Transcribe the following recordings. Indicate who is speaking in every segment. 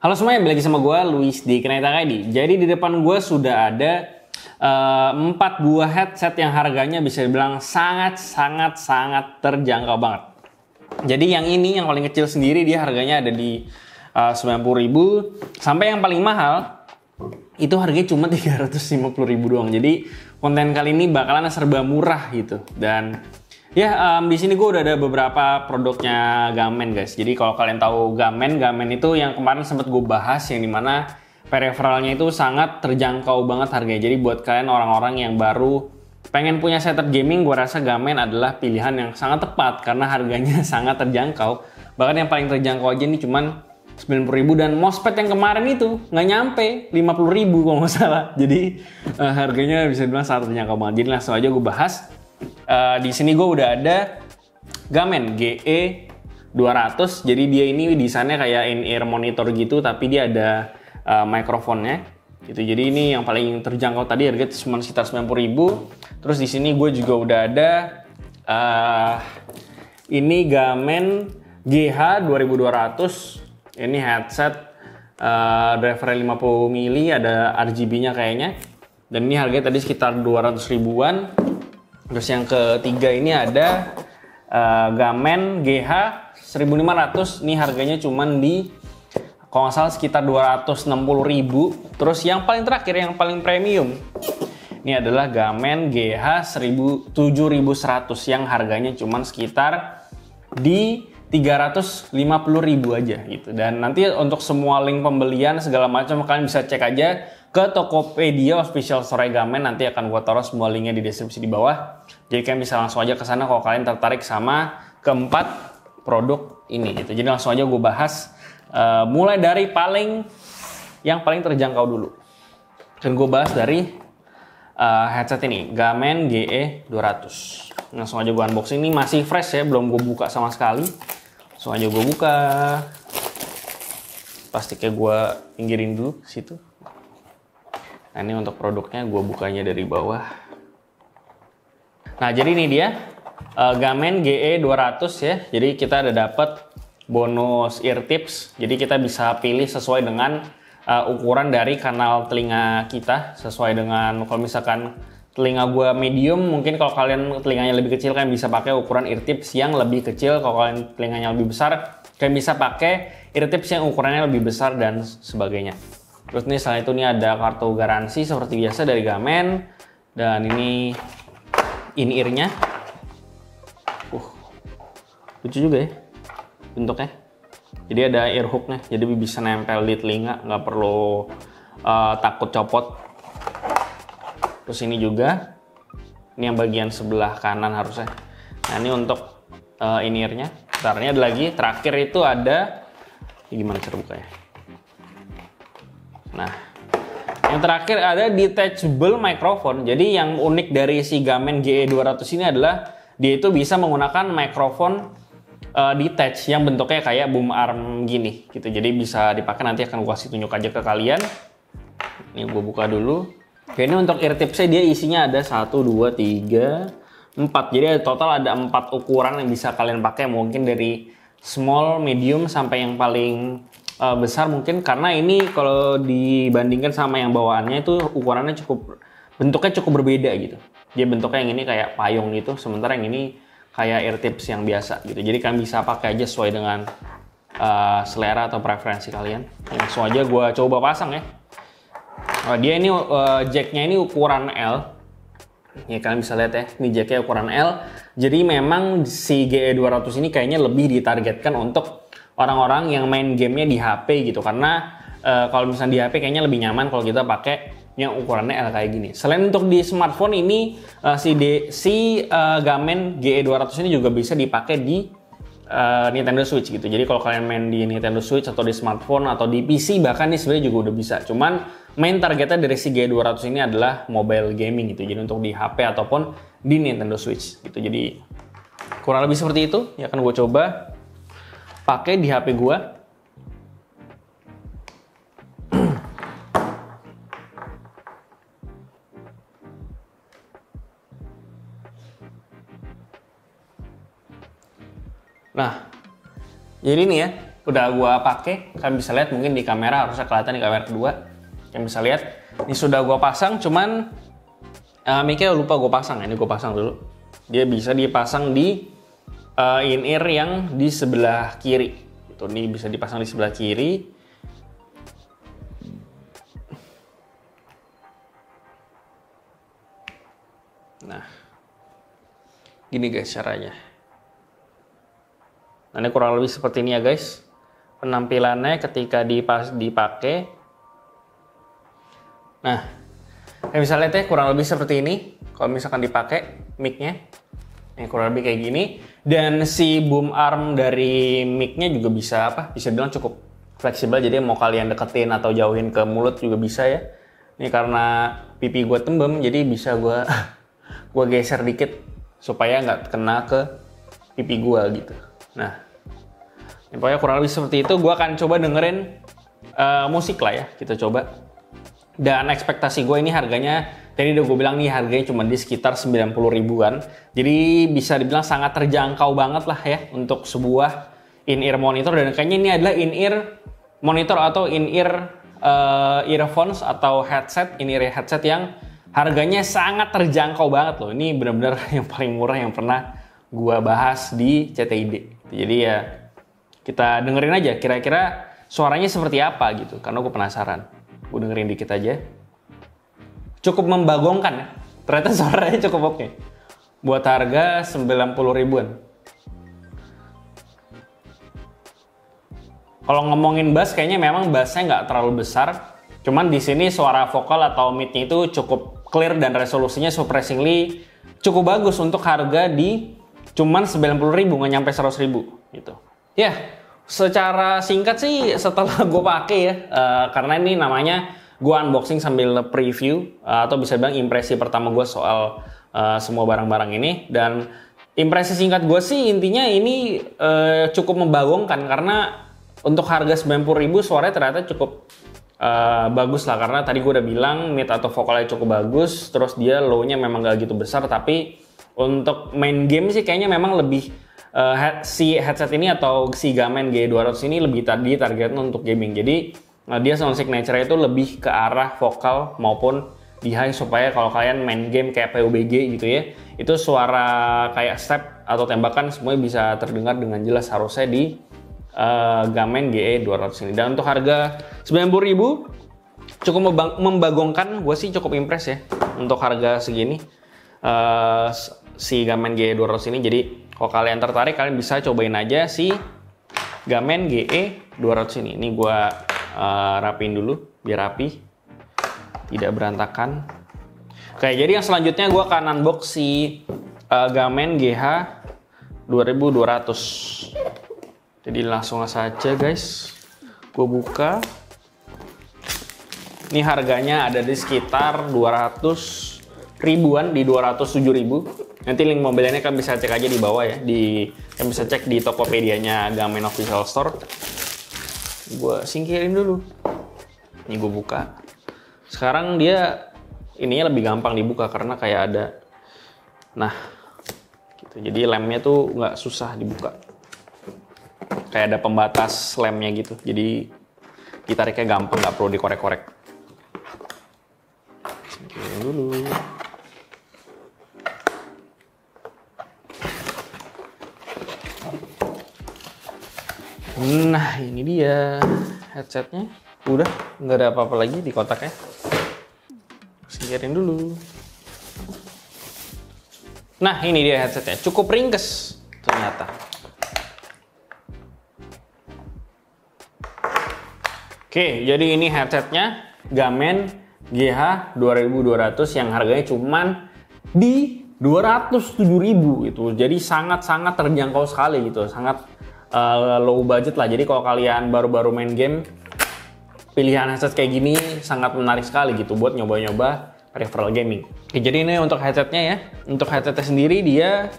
Speaker 1: Halo semuanya, balik lagi sama gue, Luis di Knaita ID. Jadi di depan gue sudah ada 4 buah headset yang harganya bisa dibilang sangat terjangkau banget. Jadi yang ini, yang paling kecil sendiri, dia harganya ada di 90.000. Sampai yang paling mahal, itu harganya cuma 350.000 doang. Jadi konten kali ini bakalan serba murah gitu. Dan ya, di sini gue udah ada beberapa produknya Gamen guys. Jadi kalau kalian tahu Gamen itu yang kemarin sempat gue bahas, yang dimana peripheralnya itu sangat terjangkau banget harganya. Jadi buat kalian orang-orang yang baru pengen punya setup gaming, gue rasa Gamen adalah pilihan yang sangat tepat karena harganya sangat terjangkau. Bahkan yang paling terjangkau aja nih cuman 90.000, dan mousepad yang kemarin itu nggak nyampe 50.000 kalau nggak salah. Jadi harganya bisa dibilang sangat terjangkau banget. Jadi langsung aja gue bahas. Di sini gue udah ada Gamen GE 200. Jadi dia ini desainnya kayak in-ear monitor gitu, tapi dia ada mikrofonnya gitu. Jadi ini yang paling terjangkau tadi, harga cuma sekitar 90.000. Terus di sini gue juga udah ada ini Gamen GH 2200. Ini headset driver 50 mili, ada RGB-nya kayaknya. Dan ini harganya tadi sekitar 200 ribuan. Terus yang ketiga ini ada Gamen GH 1500. Ini harganya cuman di, kalau nggak salah, sekitar 260.000. Terus yang paling terakhir, yang paling premium, ini adalah Gamen GH 7100 yang harganya cuman sekitar di 350.000 aja gitu. Dan nanti untuk semua link pembelian segala macam kalian bisa cek aja ke Tokopedia official store Gamen. Nanti akan gue taruh semua linknya di deskripsi di bawah. Jadi kalian bisa langsung aja ke sana kalau kalian tertarik sama keempat produk ini gitu. Jadi langsung aja gue bahas mulai dari yang paling terjangkau dulu. Dan gue bahas dari headset ini, Gamen GE 200. Langsung aja gue unboxing. Ini masih fresh ya, belum gue buka sama sekali. Langsung aja gue buka. Plastiknya gue pinggirin dulu situ. Nah, ini untuk produknya gue bukanya dari bawah. Nah, jadi ini dia Gamen GE 200 ya. Jadi kita ada dapat bonus ear tips. Jadi kita bisa pilih sesuai dengan ukuran dari kanal telinga kita. Sesuai dengan, kalau misalkan telinga gue medium, mungkin kalau kalian telinganya lebih kecil, kalian bisa pakai ukuran ear tips yang lebih kecil. Kalau kalian telinganya lebih besar, kalian bisa pakai ear tips yang ukurannya lebih besar dan sebagainya. Terus nih, selain itu nih ada kartu garansi seperti biasa dari Gamen. Dan ini in-ear-nya. Lucu juga ya bentuknya. Jadi ada ear hook-nya, jadi bisa nempel di telinga, nggak perlu takut copot. Terus ini juga, ini yang bagian sebelah kanan harusnya. Nah, ini untuk in-ear-nya. Bentarnya ada lagi, terakhir itu ada, ini gimana cara bukanya? Nah, yang terakhir ada detachable microphone. Jadi yang unik dari si Gamen GE 200 ini adalah dia itu bisa menggunakan mikrofon detach yang bentuknya kayak boom arm gini gitu. Jadi bisa dipakai, nanti akan gue kasih tunjuk aja ke kalian. Ini gue buka dulu. Oke, ini untuk ear tipsnya dia isinya ada 1, 2, 3, 4. Jadi total ada 4 ukuran yang bisa kalian pakai. Mungkin dari small, medium, sampai yang paling besar mungkin. Karena ini kalau dibandingkan sama yang bawaannya itu ukurannya bentuknya cukup berbeda gitu. Dia bentuknya yang ini kayak payung gitu, sementara yang ini kayak ear tips yang biasa gitu. Jadi kalian bisa pakai aja sesuai dengan selera atau preferensi kalian. Langsung aja gue coba pasang ya. Dia ini jacknya ini ukuran L. Ya, kalian bisa lihat ya, ini jacknya ukuran L. Jadi memang si GE 200 ini kayaknya lebih ditargetkan untuk orang-orang yang main gamenya di HP gitu. Karena kalau misalnya di HP kayaknya lebih nyaman kalau kita pakai yang ukurannya L kayak gini. Selain untuk di smartphone ini, Gamen GE 200 ini juga bisa dipakai di Nintendo Switch gitu. Jadi kalau kalian main di Nintendo Switch atau di smartphone atau di PC bahkan nih sebenarnya juga udah bisa. Cuman main targetnya dari si GE 200 ini adalah mobile gaming gitu. Jadi untuk di HP ataupun di Nintendo Switch gitu. Jadi kurang lebih seperti itu. Ya, akan gue coba pakai di HP gue. Nah, jadi ini ya, udah gua pakai. Kalian bisa lihat mungkin di kamera, harusnya kelihatan di kamera kedua. Kalian bisa lihat ini sudah gua pasang, cuman mic-nya lupa gua pasang. Ini gua pasang dulu. Dia bisa dipasang di in-ear yang di sebelah kiri. Itu nih bisa dipasang di sebelah kiri. Nah, gini guys caranya. Nah, ini kurang lebih seperti ini ya guys. Penampilannya ketika dipakai. Nah, kalian bisa lihat ya kurang lebih seperti ini. Kalau misalkan dipakai mic-nya, ini kurang lebih kayak gini. Dan si boom arm dari mic-nya juga bisa bisa bilang cukup fleksibel. Jadi mau kalian deketin atau jauhin ke mulut juga bisa ya. Ini karena pipi gue tembem, jadi bisa gue geser dikit supaya nggak kena ke pipi gue gitu. Nah, ini pokoknya kurang lebih seperti itu. Gue akan coba dengerin musik lah ya, kita coba. Dan ekspektasi gue ini harganya, tadi udah gue bilang nih harganya cuma di sekitar 90 ribuan. Jadi bisa dibilang sangat terjangkau banget lah ya untuk sebuah in-ear monitor. Dan kayaknya ini adalah in-ear monitor atau in-ear earphones atau headset, in-ear headset yang harganya sangat terjangkau banget loh. Ini benar-benar yang paling murah yang pernah gua bahas di CTID. Jadi ya kita dengerin aja kira-kira suaranya seperti apa gitu. Karena gue penasaran. Gue dengerin dikit aja. Cukup membagongkan ya. Ternyata suaranya cukup oke. Buat harga 90 ribuan. Kalau ngomongin bass kayaknya memang bassnya nggak terlalu besar. Cuman di sini suara vokal atau mid-nya itu cukup clear dan resolusinya surprisingly cukup bagus untuk harga di cuman 90 ribu, nggak nyampe 100 ribu gitu. Ya, secara singkat sih setelah gue pakai ya, karena ini namanya gue unboxing sambil preview atau bisa bilang impresi pertama gue soal semua barang-barang ini. Dan impresi singkat gue sih intinya ini cukup membagongkan karena untuk harga 90 ribu suaranya ternyata cukup bagus lah, karena tadi gue udah bilang mid atau vokalnya cukup bagus, terus dia low-nya memang gak gitu besar, tapi untuk main game sih kayaknya memang lebih si headset ini atau si Gamen G200 ini lebih tadi targetnya untuk gaming. Jadi dia sound signature itu lebih ke arah vokal maupun di high, supaya kalau kalian main game kayak PUBG gitu ya, itu suara kayak step atau tembakan semuanya bisa terdengar dengan jelas harusnya di Gamen GE200 ini. Dan untuk harga 90.000 cukup membagongkan, gue sih cukup impress ya untuk harga segini si Gamen GE200 ini. Jadi kalau kalian tertarik, kalian bisa cobain aja si Gamen GE200 ini. Ini gue rapiin dulu biar rapi, tidak berantakan. Oke, jadi yang selanjutnya gue akan unbox si Gamen GH2200. Jadi langsung saja guys, gue buka. Ini harganya ada di sekitar 200 ribuan, di 207 ribu. Nanti link mobilnya kan bisa cek aja di bawah ya, kan bisa cek di Tokopedia-nya Gamen Official Store. Gue singkirin dulu. Ini gue buka. Sekarang dia ininya lebih gampang dibuka karena kayak ada, nah, gitu. Jadi lemnya tuh nggak susah dibuka. Kayak ada pembatas lemnya gitu, jadi ditariknya gampang, nggak perlu dikorek-korek. Singkirin dulu. Nah ini dia headsetnya, udah nggak ada apa-apa lagi di kotaknya. Singkirin dulu. Nah ini dia headsetnya, cukup ringkes ternyata. Oke, jadi ini headsetnya Gamen GH2200 yang harganya cuman di 207.000 gitu. Jadi sangat-sangat terjangkau sekali gitu, sangat low budget lah. Jadi kalau kalian baru-baru main game, pilihan headset kayak gini sangat menarik sekali gitu buat nyoba-nyoba peripheral gaming. Oke, jadi ini untuk headsetnya ya. Untuk headsetnya sendiri dia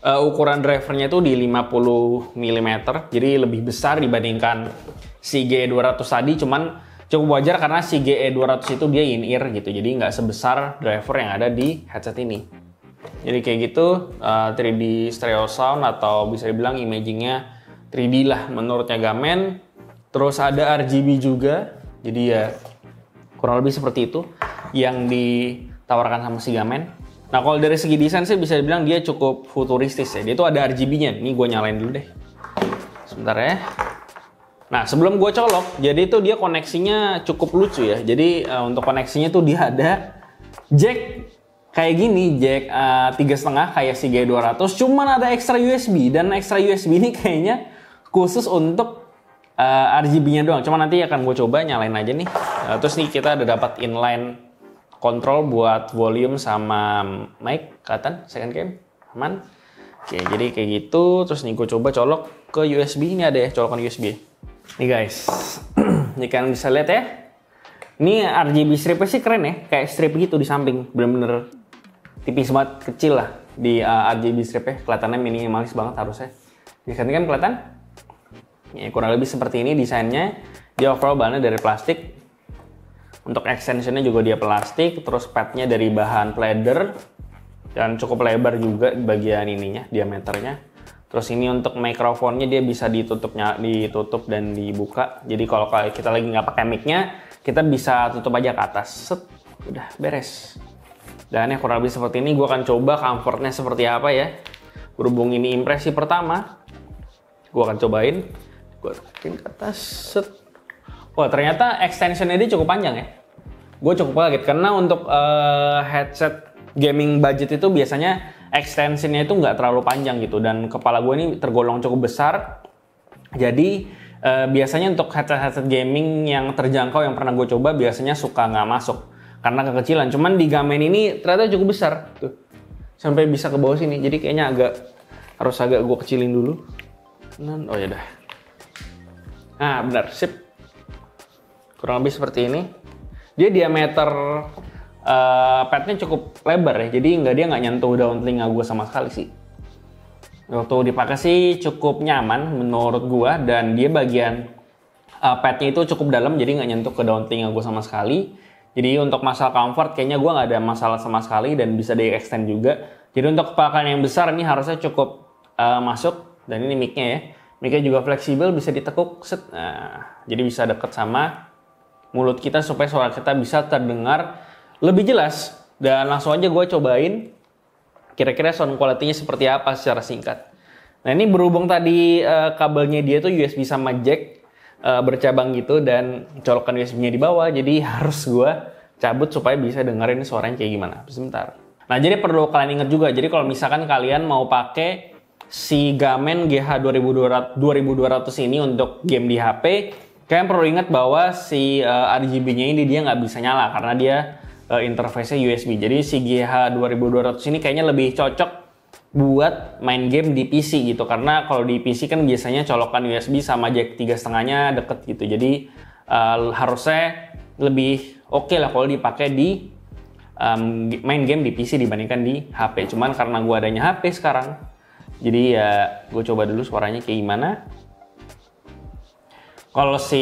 Speaker 1: ukuran drivernya itu di 50 mm, jadi lebih besar dibandingkan si GE200 tadi, cuman cukup wajar karena si GE200 itu dia in-ear gitu, jadi nggak sebesar driver yang ada di headset ini. Jadi kayak gitu 3D stereo sound atau bisa dibilang imagingnya 3 3D lah menurutnya Gamen. Terus ada RGB juga, jadi ya kurang lebih seperti itu yang ditawarkan sama si Gamen. Nah kalau dari segi desain sih bisa dibilang dia cukup futuristis ya. Dia tuh ada RGB-nya. Ini gue nyalain dulu deh. Sebentar ya. Nah sebelum gue colok, jadi itu dia koneksinya cukup lucu ya. Jadi untuk koneksinya tuh dia ada jack kayak gini, jack 3,5 kayak si G200. Cuman ada extra USB, dan extra USB ini kayaknya khusus untuk RGB-nya doang. Cuma nanti akan gue coba nyalain aja nih. Terus nih kita udah dapat inline control buat volume sama mic, kelihatan second cam, aman. Oke, jadi kayak gitu. Terus nih gue coba colok ke USB, ini ada ya colokan USB. Nih guys, ini kalian bisa lihat ya. Ini RGB stripnya sih keren ya, kayak strip gitu di samping, bener-bener tipis banget, kecil lah di RGB stripnya. Kelihatannya minimalis banget harusnya. Di second cam kelihatan? Ya, kurang lebih seperti ini desainnya. Dia overall bahannya dari plastik. Untuk extensionnya juga dia plastik, terus padnya dari bahan pleather dan cukup lebar juga bagian ininya, diameternya. Terus ini untuk mikrofonnya dia bisa ditutup dan dibuka. Jadi kalau kita lagi nggak pakai mic-nya, kita bisa tutup aja ke atas. Set, udah beres. Dan ya kurang lebih seperti ini. Gue akan coba comfortnya seperti apa ya. Berhubung ini impresi pertama, gue akan cobain. Gue taruhin ke atas. Set. Wah ternyata extensionnya dia cukup panjang ya. Gue cukup kaget karena untuk headset gaming budget itu biasanya extensionnya itu nggak terlalu panjang gitu. Dan kepala gue ini tergolong cukup besar. Jadi biasanya untuk headset gaming yang terjangkau yang pernah gue coba biasanya suka nggak masuk. Karena kekecilan. Cuman di Gamen ini ternyata cukup besar. Tuh. Sampai bisa ke bawah sini. Jadi kayaknya harus agak gue kecilin dulu. Oh ya dah. Nah benar, sip. Kurang lebih seperti ini. Dia diameter padnya cukup lebar ya, jadi dia nggak nyentuh daun telinga gue sama sekali sih. Waktu dipakai sih cukup nyaman menurut gue, dan dia bagian padnya itu cukup dalam, jadi nggak nyentuh ke daun telinga gue sama sekali. Jadi untuk masalah comfort kayaknya gue nggak ada masalah sama sekali, dan bisa di-extend juga. Jadi untuk kepakan yang besar ini harusnya cukup masuk, dan ini mic-nya ya. Mic-nya juga fleksibel, bisa ditekuk, set. Nah, jadi bisa deket sama mulut kita supaya suara kita bisa terdengar lebih jelas. Dan langsung aja gue cobain kira-kira sound quality-nya seperti apa secara singkat. Nah ini berhubung tadi kabelnya dia tuh USB sama jack bercabang gitu, dan colokan USB-nya di bawah, jadi harus gue cabut supaya bisa dengerin suaranya kayak gimana. Sebentar. Nah jadi perlu kalian ingat juga, jadi kalau misalkan kalian mau pakai si Gamen GH 2200 ini untuk game di HP, kalian perlu ingat bahwa si RGB-nya ini dia nggak bisa nyala karena dia interface-nya USB. Jadi si GH 2200 ini kayaknya lebih cocok buat main game di PC gitu. Karena kalau di PC kan biasanya colokan USB sama jack 3,5-nya deket gitu. Jadi harusnya lebih oke lah kalau dipakai di main game di PC dibandingkan di HP. Cuman karena gue adanya HP sekarang, jadi ya gue coba dulu suaranya kayak gimana. Kalau si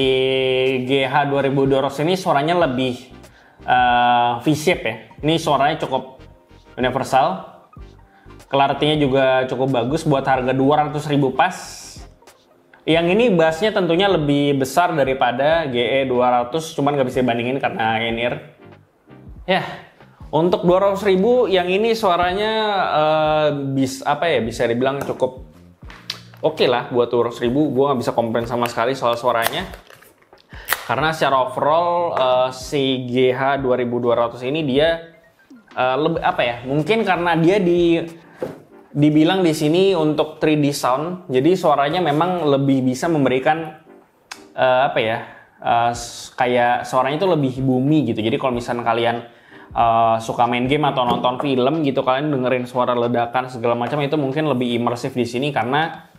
Speaker 1: GH 2200 ini suaranya lebih V-shape ya. Ini suaranya cukup universal. Clarity-nya juga cukup bagus buat harga 200.000 pas. Yang ini bassnya tentunya lebih besar daripada GE 200, cuman nggak bisa dibandingin karena in-ear. Ya, untuk 200.000 yang ini suaranya bisa dibilang cukup oke lah buat 200.000. Gue nggak bisa komplain sama sekali soal suaranya. Karena secara overall si GH 2200 ini dia lebih mungkin karena dia dibilang di sini untuk 3D sound. Jadi suaranya memang lebih bisa memberikan kayak suaranya itu lebih boomy gitu. Jadi kalau misalnya kalian suka main game atau nonton film gitu, kalian dengerin suara ledakan segala macam, itu mungkin lebih imersif di sini karena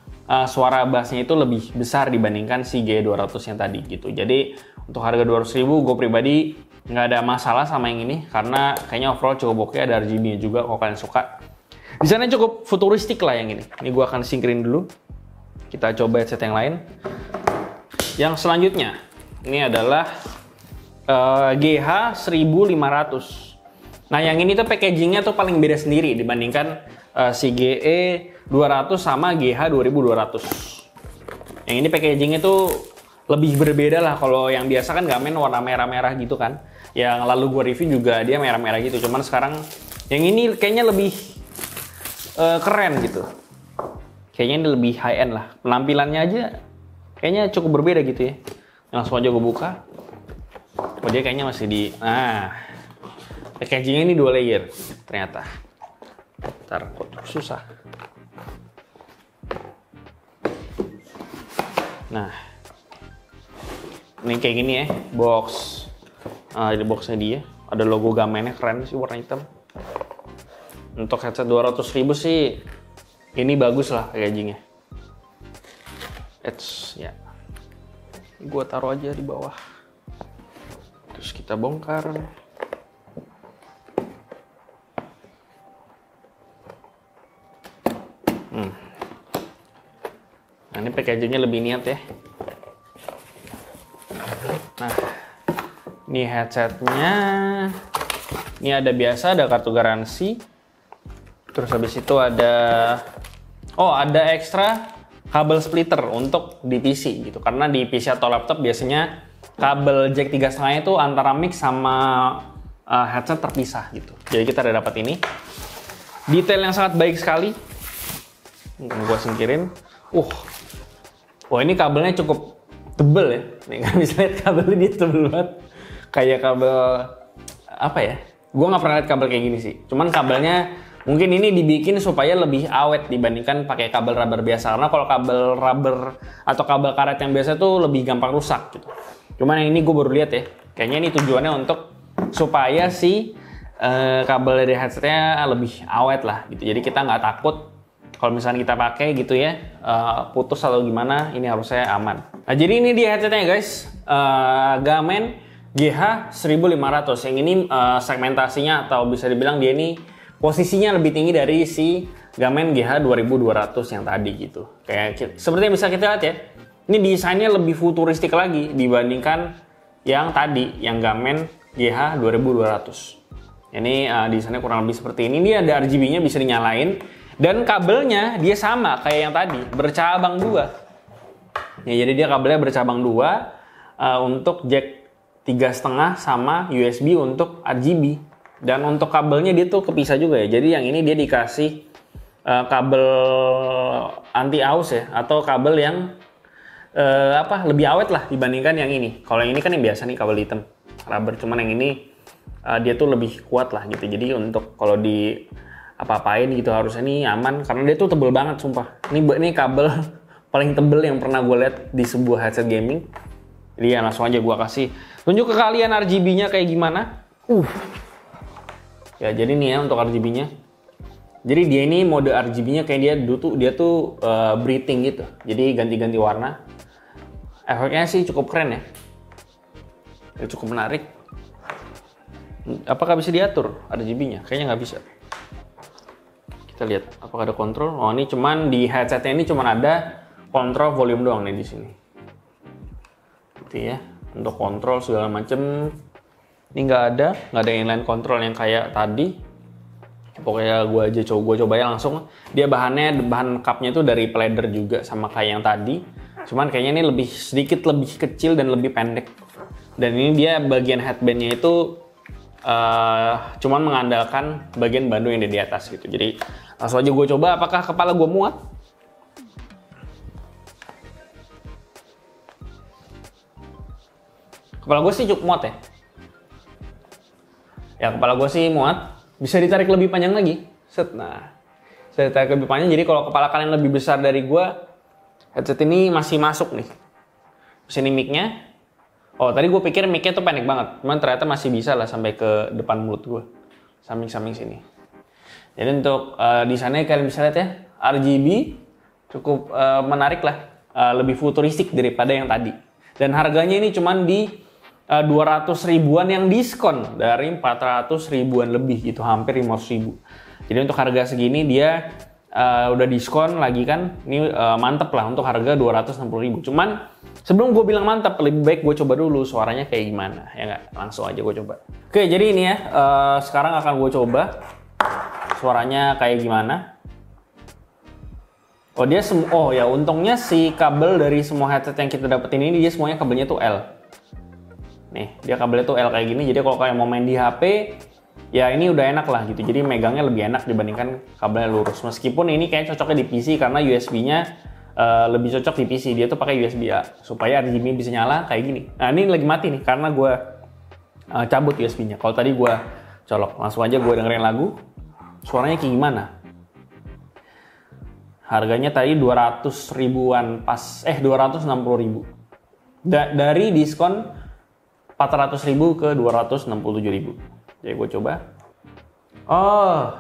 Speaker 1: suara bassnya itu lebih besar dibandingkan si G200 yang tadi gitu. Jadi untuk harga 200.000 gue pribadi nggak ada masalah sama yang ini karena kayaknya overall cukup oke, ada RGB-nya juga kalau kalian suka. Desainnya cukup futuristik lah yang ini. Ini gue akan singkirin dulu. Kita coba headset yang lain. Yang selanjutnya ini adalah GH 1500. Nah yang ini tuh packagingnya tuh paling beda sendiri dibandingkan si GE 200 sama GH 2200. Yang ini packagingnya tuh lebih berbeda lah. Kalau yang biasa kan Gamen warna merah-merah gitu kan. Yang lalu gue review juga dia merah-merah gitu. Cuman sekarang yang ini kayaknya lebih keren gitu. Kayaknya ini lebih high end lah. Penampilannya aja kayaknya cukup berbeda gitu ya. Langsung aja gue buka. Oh dia kayaknya masih di... Nah, packagingnya ini 2 layer ternyata. Ntar kok susah. Nah, ini kayak gini ya, box. Di boxnya dia ada logo Gamennya, keren sih warna hitam. Untuk headset 200.000 sih ini bagus lah packagingnya. Ya, gue taruh aja di bawah. Terus kita bongkar. Nah, ini packagingnya lebih niat ya. Nah, ini headsetnya. Ini ada biasa, ada kartu garansi. Terus habis itu ada ekstra kabel splitter untuk di PC gitu. Karena di PC atau laptop biasanya kabel jack 3,5 itu antara mic sama headset terpisah gitu. Jadi kita udah dapat ini. Detail yang sangat baik sekali. Gua singkirin. Wah, ini kabelnya cukup tebel ya. Nih kan bisa lihat kabelnya dia tebel banget. Kayak kabel apa ya? Gua nggak pernah lihat kabel kayak gini sih. Cuman kabelnya mungkin ini dibikin supaya lebih awet dibandingkan pakai kabel rubber biasa. Karena kalau kabel rubber atau kabel karet yang biasa tuh lebih gampang rusak gitu. Cuman yang ini gue baru lihat ya. Kayaknya ini tujuannya untuk supaya si kabel dari headsetnya lebih awet lah gitu. Jadi kita nggak takut kalau misalnya kita pakai gitu ya putus atau gimana, ini harusnya aman. Nah jadi ini dia headsetnya guys, Gamen GH1500. Yang ini segmentasinya atau bisa dibilang dia ini posisinya lebih tinggi dari si Gamen GH2200 yang tadi gitu. Kayak seperti yang bisa kita lihat ya, ini desainnya lebih futuristik lagi dibandingkan yang tadi, yang Gamen GH2200. Ini desainnya kurang lebih seperti ini. Dia ada RGB-nya bisa dinyalain. Dan kabelnya dia sama kayak yang tadi, bercabang 2. Ya, jadi dia kabelnya bercabang 2 untuk jack 3,5 sama USB untuk RGB. Dan untuk kabelnya dia tuh kepisah juga ya. Jadi yang ini dia dikasih kabel anti aus ya, atau kabel yang lebih awet lah dibandingkan yang ini. Kalau yang ini kan yang biasa nih kabel hitam rubber, cuman yang ini dia tuh lebih kuat lah gitu. Jadi untuk kalau di apa-apain gitu harusnya ini aman karena dia tuh tebel banget sumpah. Ini kabel paling tebel yang pernah gue lihat di sebuah headset gaming. Jadi ya langsung aja gue kasih tunjuk ke kalian RGB-nya kayak gimana. Ya jadi nih ya untuk RGB-nya. Jadi dia ini mode RGB-nya kayak dia tuh breathing gitu. Jadi ganti-ganti warna. Efeknya sih cukup keren ya. Cukup menarik. Apakah bisa diatur RGB-nya? Kayaknya nggak bisa. Kita lihat apakah ada kontrol. Oh ini cuman di headsetnya ini cuman ada kontrol volume doang nih di sini. Gitu ya. Untuk kontrol segala macem ini nggak ada inline kontrol yang kayak tadi. Pokoknya gue coba ya langsung. Dia bahan cupnya itu dari pleather juga sama kayak yang tadi. Cuman kayaknya ini sedikit lebih kecil dan lebih pendek. Dan ini dia bagian headbandnya itu cuman mengandalkan bagian bandu yang ada di atas gitu. Jadi langsung aja gue coba apakah kepala gue muat. Kepala gue sih cukup muat ya. Ya kepala gue sih muat. Bisa ditarik lebih panjang lagi. Nah, bisa ditarik lebih panjang. Jadi kalau kepala kalian lebih besar dari gue, headset ini masih masuk nih. Sini mic-nya. Oh tadi gue pikir mic-nya tuh pendek banget. Cuman ternyata masih bisa lah sampai ke depan mulut gue. Samping-samping sini. Jadi untuk desainnya kalian bisa lihat ya. RGB cukup menarik lah. Lebih futuristik daripada yang tadi. Dan harganya ini cuman di 200 ribuan yang diskon dari 400 ribuan lebih gitu, hampir 500 ribu. Jadi untuk harga segini dia udah diskon lagi kan, ini mantep lah untuk harga 260 ribu. Cuman sebelum gue bilang mantep, lebih baik gue coba dulu suaranya kayak gimana, ya nggak? Langsung aja gue coba. Oke, jadi ini ya, sekarang akan gue coba suaranya kayak gimana. Oh dia oh ya untungnya si kabel dari semua headset yang kita dapetin ini dia semuanya kabelnya tuh L. Nih dia kabelnya tuh L kayak gini, jadi kalau kalian mau main di HP ya ini udah enak lah gitu. Jadi megangnya lebih enak dibandingkan kabelnya lurus. Meskipun ini kayak cocoknya di PC karena USB-nya lebih cocok di PC. Dia tuh pakai USB-A supaya RGB bisa nyala kayak gini. Nah ini lagi mati nih karena gue cabut USB-nya. Kalau tadi gue colok, langsung aja gue dengerin lagu. Suaranya kayak gimana? Harganya tadi 200 ribuan pas 260 ribu. Dari diskon 400 ribu ke 267 ribu. Jadi gue coba. Oh,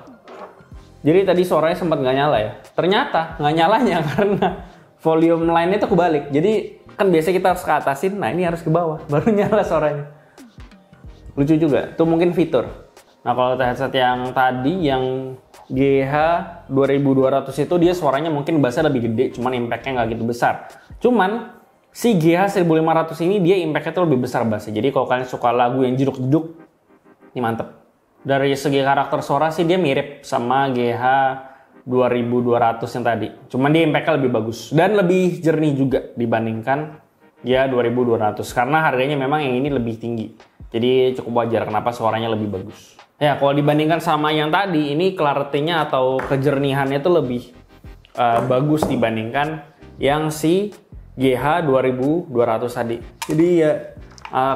Speaker 1: jadi tadi suaranya sempat nggak nyala ya. Ternyata nggak nyalanya karena volume line-nya itu kebalik. Jadi kan biasanya kita harus ke atasin, nah ini harus ke bawah baru nyala suaranya. Lucu juga. Itu mungkin fitur. Nah kalau headset yang tadi yang GH 2200 itu dia suaranya mungkin bassnya lebih gede, cuman impact-nya nggak gitu besar. Cuman si GH 1500 ini dia impact-nya tuh lebih besar bassnya. Jadi kalau kalian suka lagu yang jeduk-jeduk, ini mantep. Dari segi karakter suara sih dia mirip sama GH 2200 yang tadi. Cuman dia impact-nya lebih bagus dan lebih jernih juga dibandingkan GH 2200 karena harganya memang yang ini lebih tinggi. Jadi cukup wajar kenapa suaranya lebih bagus. Ya, kalau dibandingkan sama yang tadi, ini clarity-nya atau kejernihannya itu lebih bagus dibandingkan yang si GH 2200 tadi. Jadi ya,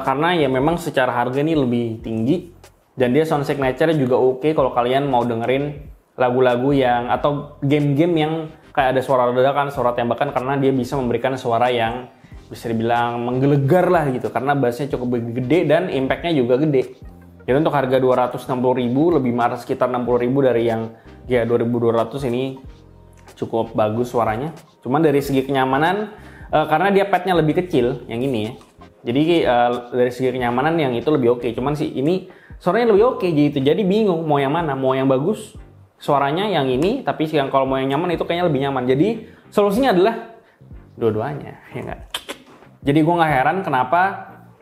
Speaker 1: karena ya memang secara harga ini lebih tinggi dan dia sound signature juga oke kalau kalian mau dengerin lagu-lagu yang atau game-game yang kayak ada suara ledakan, suara tembakan karena dia bisa memberikan suara yang bisa dibilang menggelegar lah gitu karena bassnya cukup gede dan impact-nya juga gede. Jadi untuk harga 260.000 lebih marah sekitar 60.000 dari yang ya 2200 ini cukup bagus suaranya. Cuman dari segi kenyamanan karena dia padnya lebih kecil yang ini ya. Jadi dari segi kenyamanan yang itu lebih oke. Cuman sih ini suaranya lebih oke gitu. Jadi bingung mau yang mana, mau yang bagus suaranya yang ini, tapi yang kalau mau yang nyaman itu kayaknya lebih nyaman. Jadi solusinya adalah dua-duanya, ya enggak? Jadi gue nggak heran kenapa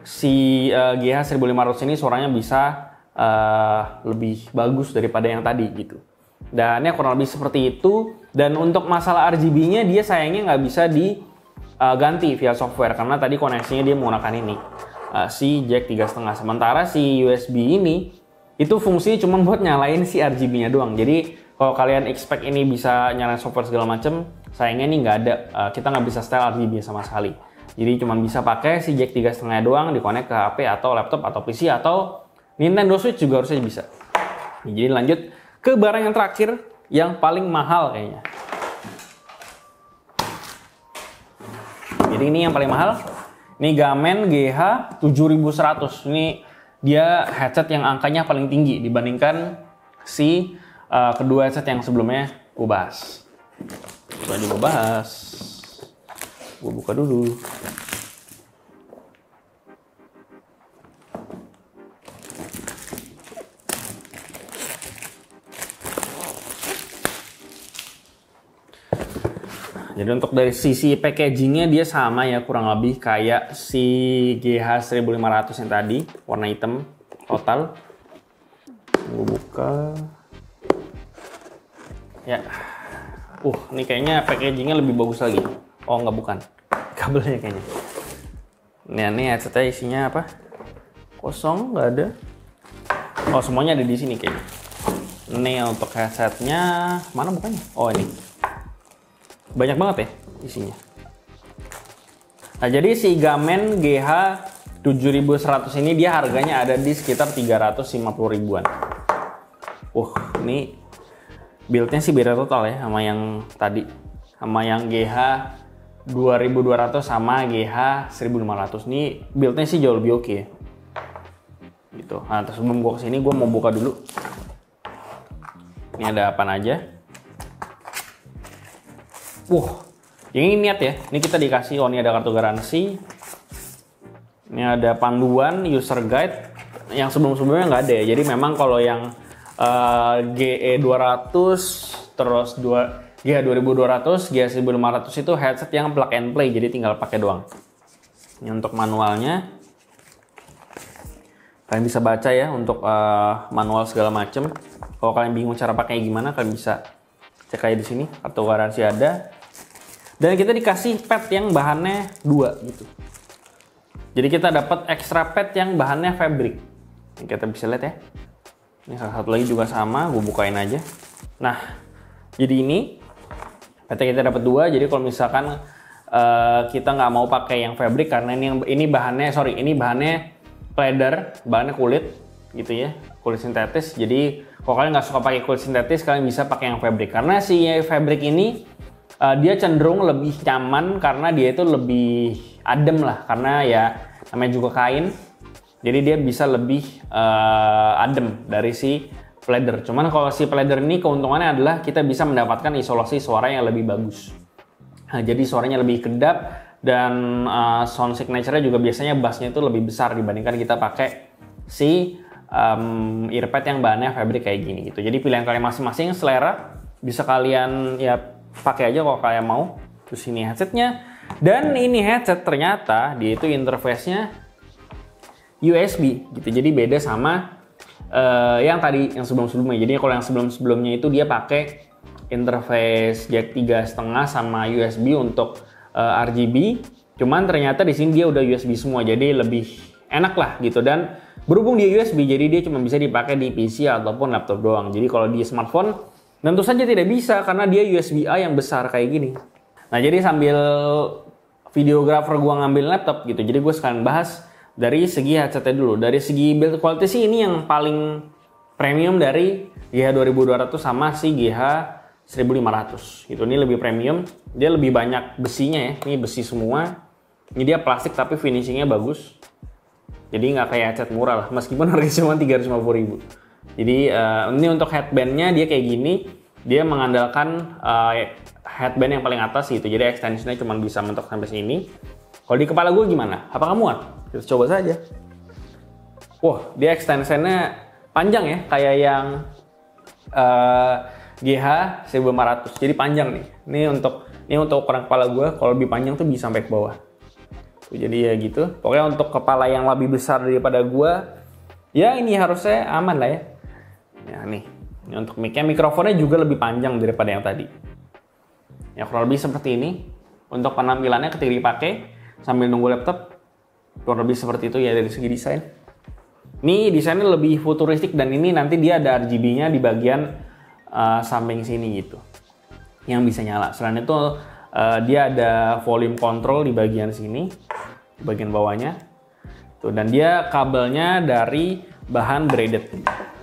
Speaker 1: si GH 1500 ini suaranya bisa lebih bagus daripada yang tadi gitu. Dan ya kurang lebih seperti itu. Dan untuk masalah RGB-nya dia sayangnya nggak bisa diganti via software karena tadi koneksinya dia menggunakan ini si jack 3,5. Sementara si USB ini itu fungsinya cuma buat nyalain si RGB-nya doang. Jadi kalau kalian expect ini bisa nyalain software segala macem, sayangnya ini nggak ada. Kita nggak bisa setel RGB sama sekali. Jadi cuma bisa pakai si jack 3,5 doang dikonek ke HP atau laptop atau PC atau Nintendo Switch juga harusnya bisa. Jadi lanjut ke barang yang terakhir yang paling mahal kayaknya. Jadi ini yang paling mahal. Ini Gamen GH 7100. Ini dia headset yang angkanya paling tinggi dibandingkan si kedua headset yang sebelumnya gue bahas. Coba aja gue bahas. Gue buka dulu. Jadi untuk dari sisi packagingnya dia sama ya kurang lebih kayak si GH 1500 yang tadi warna hitam total. Gue buka. Ya, ini kayaknya packagingnya lebih bagus lagi. Oh nggak bukan, kabelnya kayaknya. Ini headsetnya isinya apa? Kosong, nggak ada. Oh semuanya ada di sini kayaknya. Ini untuk headsetnya mana bukannya? Oh ini. Banyak banget ya isinya. Nah jadi si Gamen GH 7100 ini dia harganya ada di sekitar 350 ribuan. Ini build-nya sih beda total ya sama yang tadi. Sama yang GH 2200 sama GH 1500. Ini build-nya sih jauh lebih oke ya. Gitu. Nah terus sebelum gue kesini gue mau buka dulu. Ini ada apa aja. Ini niat ya. Ini kita dikasih, ini ada kartu garansi. Ini ada panduan, user guide. Yang sebelum-sebelumnya nggak ada ya. Jadi memang kalau yang GE 200, terus GH 2200, GH 1500 itu headset yang plug and play. Jadi tinggal pakai doang. Ini untuk manualnya. Kalian bisa baca ya untuk manual segala macem. Kalau kalian bingung cara pakainya gimana, kalian bisa cek aja di sini. Kartu garansi ada. Dan kita dikasih pad yang bahannya 2 gitu. Jadi kita dapat extra pad yang bahannya fabric. Ini kita bisa lihat ya. Ini salah satu lagi juga sama, gue bukain aja. Nah, jadi ini padnya kita dapat 2. Jadi kalau misalkan kita nggak mau pakai yang fabric karena ini bahannya leather, bahannya kulit gitu ya, kulit sintetis. Jadi kalau kalian nggak suka pakai kulit sintetis, kalian bisa pakai yang fabric. Karena si fabric ini dia cenderung lebih nyaman karena dia itu lebih adem lah, karena ya namanya juga kain. Jadi dia bisa lebih adem dari si leather. Cuman kalau si leather ini keuntungannya adalah kita bisa mendapatkan isolasi suara yang lebih bagus. Nah, jadi suaranya lebih kedap dan sound signature-nya juga biasanya bassnya itu lebih besar dibandingkan kita pakai si earpad yang bahannya fabric kayak gini gitu. Jadi pilihan kalian masing-masing, selera, bisa kalian ya pakai aja kalau kalian mau. Terus ini headsetnya, dan ini headset ternyata dia itu interface-nya USB gitu. Jadi beda sama yang sebelum-sebelumnya. Jadi kalau yang sebelum-sebelumnya itu dia pakai interface jack 3,5 sama USB untuk RGB. Cuman ternyata di sini dia udah USB semua, jadi lebih enak lah gitu. Dan berhubung dia USB, jadi dia cuma bisa dipakai di PC ataupun laptop doang. Jadi kalau di smartphone tentu saja tidak bisa karena dia USB-A yang besar kayak gini. Nah, jadi sambil videographer gua ngambil laptop gitu, jadi gue sekalian bahas dari segi headsetnya dulu. Dari segi build quality sih ini yang paling premium dari GH 2200 sama si GH 1500 gitu. Ini lebih premium, dia lebih banyak besinya ya. Ini besi semua. Ini dia plastik tapi finishingnya bagus. Jadi nggak kayak headset murah lah, meskipun harganya cuma 350.000. Jadi ini untuk headbandnya dia kayak gini. Dia mengandalkan headband yang paling atas gitu. Jadi extensionnya cuma bisa mentok sampai sini. Kalau di kepala gue gimana? Apakah muat? Kita coba saja. Wah, dia extensionnya panjang ya, kayak yang GH 1500. Jadi panjang nih. Ini untuk ukuran kepala gue, kalau lebih panjang tuh bisa sampai ke bawah. Jadi ya gitu. Pokoknya untuk kepala yang lebih besar daripada gue, ya ini harusnya aman lah ya. Ya nih. Ini untuk mic-nya, mikrofonnya juga lebih panjang daripada yang tadi. Ya kurang lebih seperti ini. Untuk penampilannya ketika dipakai sambil nunggu laptop, kurang lebih seperti itu ya dari segi desain. Ini desainnya lebih futuristik dan ini nanti dia ada RGB-nya di bagian samping sini gitu, yang bisa nyala. Selain itu dia ada volume control di bagian sini, di bagian bawahnya. Tuh, dan dia kabelnya dari bahan braided.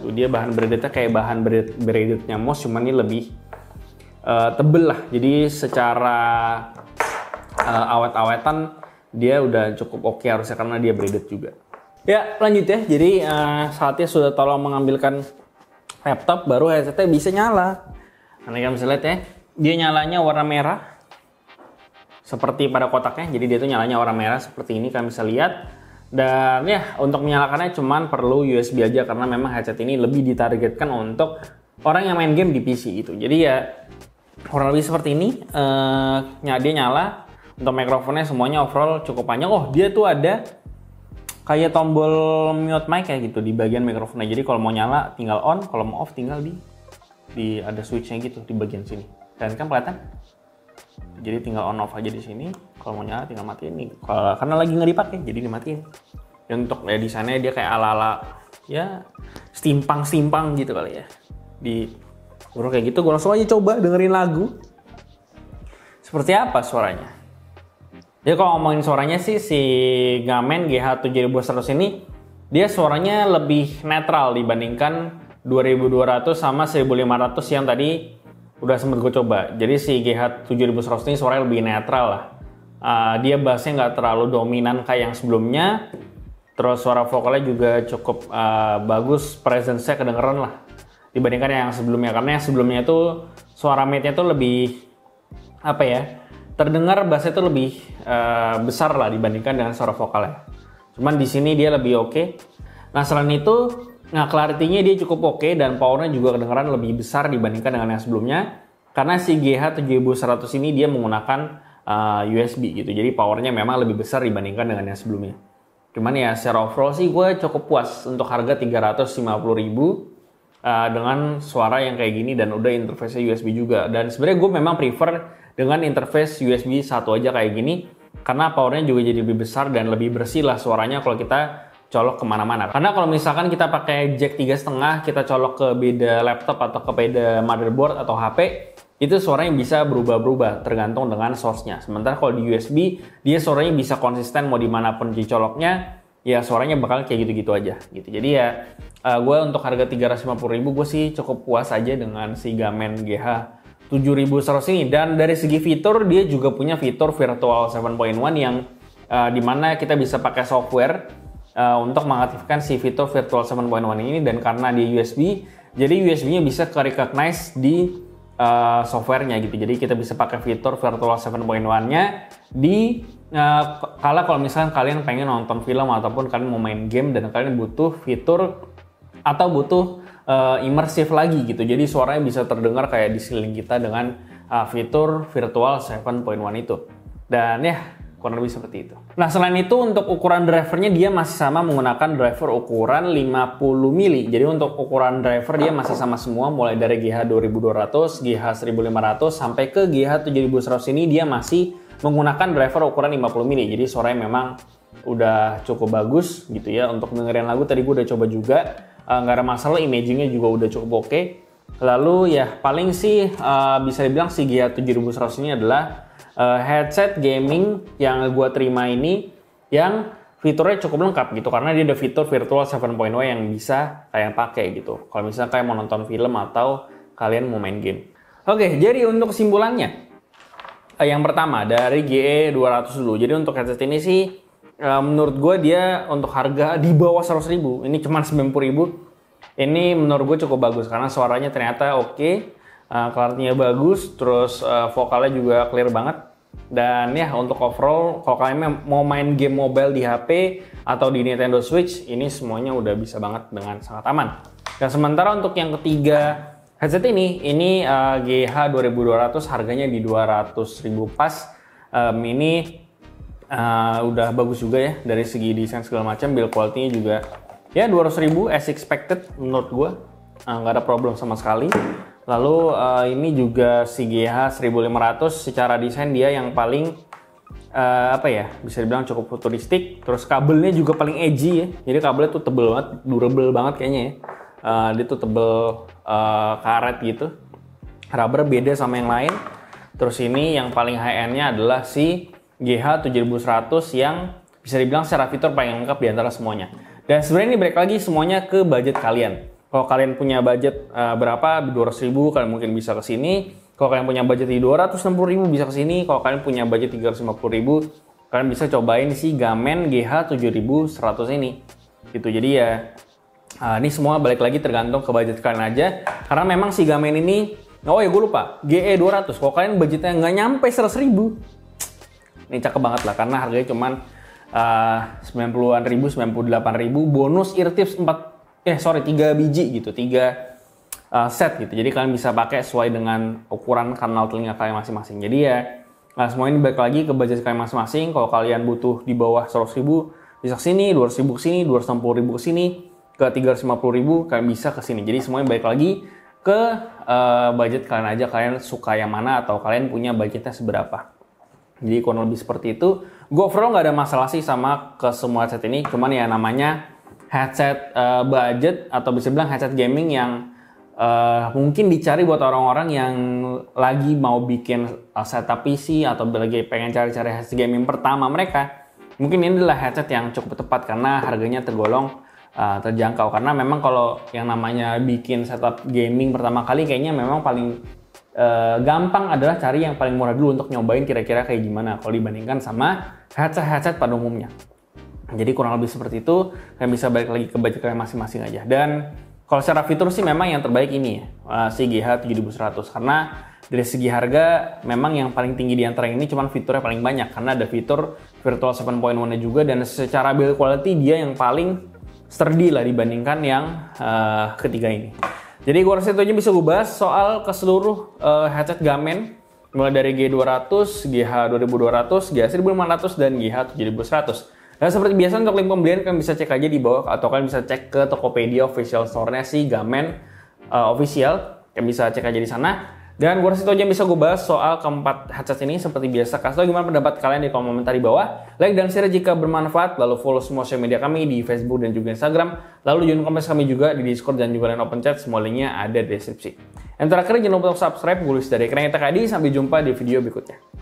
Speaker 1: Tuh, dia bahan braidednya kayak bahan braidednya MOS, cuman ini lebih tebel lah. Jadi secara awet-awetan dia udah cukup oke harusnya karena dia braided juga. Ya lanjut ya, jadi saatnya sudah tolong mengambilkan laptop, baru headsetnya bisa nyala. Nah, kalian bisa lihat ya, dia nyalanya warna merah seperti pada kotaknya. Jadi dia tuh nyalanya warna merah seperti ini, kalian bisa lihat. Dan ya untuk menyalakannya cuman perlu USB aja karena memang headset ini lebih ditargetkan untuk orang yang main game di PC itu. Jadi ya kurang lebih seperti ini. Dia nyala. Untuk mikrofonnya semuanya overall cukup panjang. Oh, dia tuh ada kayak tombol mute mic kayak gitu di bagian mikrofonnya. Jadi kalau mau nyala tinggal on, kalau mau off tinggal di ada switchnya gitu di bagian sini. Dan kan kelihatan. Jadi tinggal on off aja di sini. Kalau mau nyala tinggal matiin nih. Karena lagi nggak dipakai, jadi dimatiin. Dan untuk desainnya dia kayak ala-ala ya steampunk gitu kali ya. Di bro kayak gitu, gue langsung aja coba dengerin lagu. Seperti apa suaranya? Ya kalau ngomongin suaranya sih, si Gamen GH 7100 ini dia suaranya lebih netral dibandingkan 2200 sama 1500 yang tadi udah sempet gue coba. Jadi si GH 7100 ini suaranya lebih netral lah. Dia bassnya nggak terlalu dominan kayak yang sebelumnya. Terus suara vokalnya juga cukup bagus, presence-nya kedengeran lah dibandingkan yang sebelumnya. Karena yang sebelumnya itu suara mid-nya tuh lebih apa ya, terdengar bassnya itu lebih besar lah dibandingkan dengan suara vokalnya. Cuman di sini dia lebih oke. Nah selain itu, clarity-nya dia cukup oke dan powernya juga kedengaran lebih besar dibandingkan dengan yang sebelumnya. Karena si GH 7100 ini dia menggunakan USB gitu. Jadi powernya memang lebih besar dibandingkan dengan yang sebelumnya. Cuman ya secara overall sih gue cukup puas untuk harga 350.000 dengan suara yang kayak gini dan udah interface USB juga. Dan sebenarnya gue memang prefer dengan interface USB 1 aja kayak gini, karena powernya juga jadi lebih besar dan lebih bersih lah suaranya kalau kita colok kemana-mana. Karena kalau misalkan kita pakai jack 3,5, kita colok ke beda laptop atau ke beda motherboard atau HP, itu suaranya bisa berubah-berubah tergantung dengan source-nya. Sementara kalau di USB, dia suaranya bisa konsisten mau dimanapun dicoloknya, ya suaranya bakal kayak gitu-gitu aja gitu. Jadi ya gue untuk harga 350.000 gue sih cukup puas aja dengan si Gamen GH7100 ini. Dan dari segi fitur, dia juga punya fitur Virtual 7.1 yang dimana kita bisa pakai software untuk mengaktifkan si fitur Virtual 7.1 ini. Dan karena dia USB, jadi USB-nya bisa ke-recognize di softwarenya gitu. Jadi kita bisa pakai fitur Virtual 7.1-nya di kalau misalkan kalian pengen nonton film ataupun kalian mau main game dan kalian butuh fitur atau butuh immersive lagi gitu. Jadi suaranya bisa terdengar kayak di sekeliling kita dengan fitur Virtual 7.1 itu. Dan ya kurang lebih seperti itu. Nah, selain itu untuk ukuran drivernya dia masih sama menggunakan driver ukuran 50 mili. Jadi untuk ukuran driver dia masih sama semua, mulai dari GH2200, GH1500 sampai ke GH7100 ini dia masih menggunakan driver ukuran 50 mili. Jadi suaranya memang udah cukup bagus gitu ya. Untuk dengerin lagu tadi gue udah coba juga, nggak ada masalah, imagingnya juga udah cukup oke. Lalu ya paling sih bisa dibilang si GH7100 ini adalah headset gaming yang gue terima ini yang fiturnya cukup lengkap gitu, karena dia ada fitur Virtual 7.1 yang bisa kalian pakai gitu kalau misalnya kalian mau nonton film atau kalian mau main game. Oke, jadi untuk kesimpulannya, yang pertama dari GE200 dulu. Jadi untuk headset ini sih menurut gue dia untuk harga di bawah 100.000, ini cuma 90.000, ini menurut gue cukup bagus karena suaranya ternyata oke. Clarity-nya bagus, terus vokalnya juga clear banget. Dan ya untuk overall, kalau kalian mau main game mobile di HP atau di Nintendo Switch, ini semuanya udah bisa banget dengan sangat aman. Dan sementara untuk yang ketiga headset ini GH2200 harganya di 200.000 pas. Ini udah bagus juga ya dari segi desain segala macam, build quality-nya juga ya 200.000 as expected menurut gue, nggak ada problem sama sekali. Lalu ini juga si GH1500 secara desain dia yang paling bisa dibilang cukup futuristik. Terus kabelnya juga paling edgy ya. Jadi kabelnya tuh tebel banget, durable banget kayaknya ya. Dia tuh tebel karet gitu. Rubber beda sama yang lain. Terus ini yang paling high end-nya adalah si GH7100 yang bisa dibilang secara fitur paling lengkap di antara semuanya. Dan sebenarnya ini balik lagi semuanya ke budget kalian. Kalau kalian punya budget berapa, 200.000, kalian mungkin bisa ke sini. Kalau kalian punya budget di 260.000 bisa ke sini. Kalau kalian punya budget 350.000, kalian bisa cobain si Gamen GH7100 ini. Gitu. Jadi ya ini semua balik lagi tergantung ke budget kalian aja. Karena memang si Gamen ini, oh ya gue lupa, GE200. Kalau kalian budgetnya nggak nyampe 100.000, ini cakep banget lah karena harganya cuman 90-an ribu, 98.000 bonus eartips 3 biji gitu, 3 set gitu. Jadi kalian bisa pakai sesuai dengan ukuran kanal telinga kalian masing-masing. Jadi ya semua ini balik lagi ke budget kalian masing-masing. Kalau kalian butuh di bawah 100.000 bisa ke sini, 200.000 ke sini, 260.000 ke sini, ke 350.000 kalian bisa ke sini. Jadi semuanya balik lagi ke budget kalian aja, kalian suka yang mana atau kalian punya budgetnya seberapa. Jadi kurang lebih seperti itu. Gue overall nggak ada masalah sih sama ke semua headset ini, cuman ya namanya headset budget atau bisa bilang headset gaming yang mungkin dicari buat orang-orang yang lagi mau bikin setup PC atau lagi pengen cari-cari headset gaming pertama mereka. Mungkin ini adalah headset yang cukup tepat karena harganya tergolong terjangkau. Karena memang kalau yang namanya bikin setup gaming pertama kali kayaknya memang paling gampang adalah cari yang paling murah dulu untuk nyobain kira-kira kayak gimana kalau dibandingkan sama headset pada umumnya. Jadi kurang lebih seperti itu, kalian bisa balik lagi ke budget kalian masing-masing aja. Dan kalau secara fitur sih memang yang terbaik ini ya, si GH7100. Karena dari segi harga memang yang paling tinggi di antara ini cuman fiturnya paling banyak. Karena ada fitur Virtual 7.1-nya juga dan secara build quality dia yang paling sturdy lah dibandingkan yang ketiga ini. Jadi gue rasa itu aja bisa gue bahas soal keseluruh headset Gamen. Mulai dari G200, GH2200, GH1500, dan GH7100. Dan seperti biasa untuk link pembelian kalian bisa cek aja di bawah atau kalian bisa cek ke Tokopedia official store-nya si Gamen official. Kalian bisa cek aja di sana. Dan gue rasa itu aja yang bisa gue bahas soal keempat headset ini. Seperti biasa, kasih tau gimana pendapat kalian di kolom komentar di bawah. Like dan share jika bermanfaat. Lalu follow semua sosial media kami di Facebook dan juga Instagram. Lalu join komunitas kami juga di Discord dan juga line open chat. Semua linknya ada di deskripsi. Yang terakhir, jangan lupa untuk subscribe. Gue Luis dari Ekran Kita Kadi. Sampai jumpa di video berikutnya.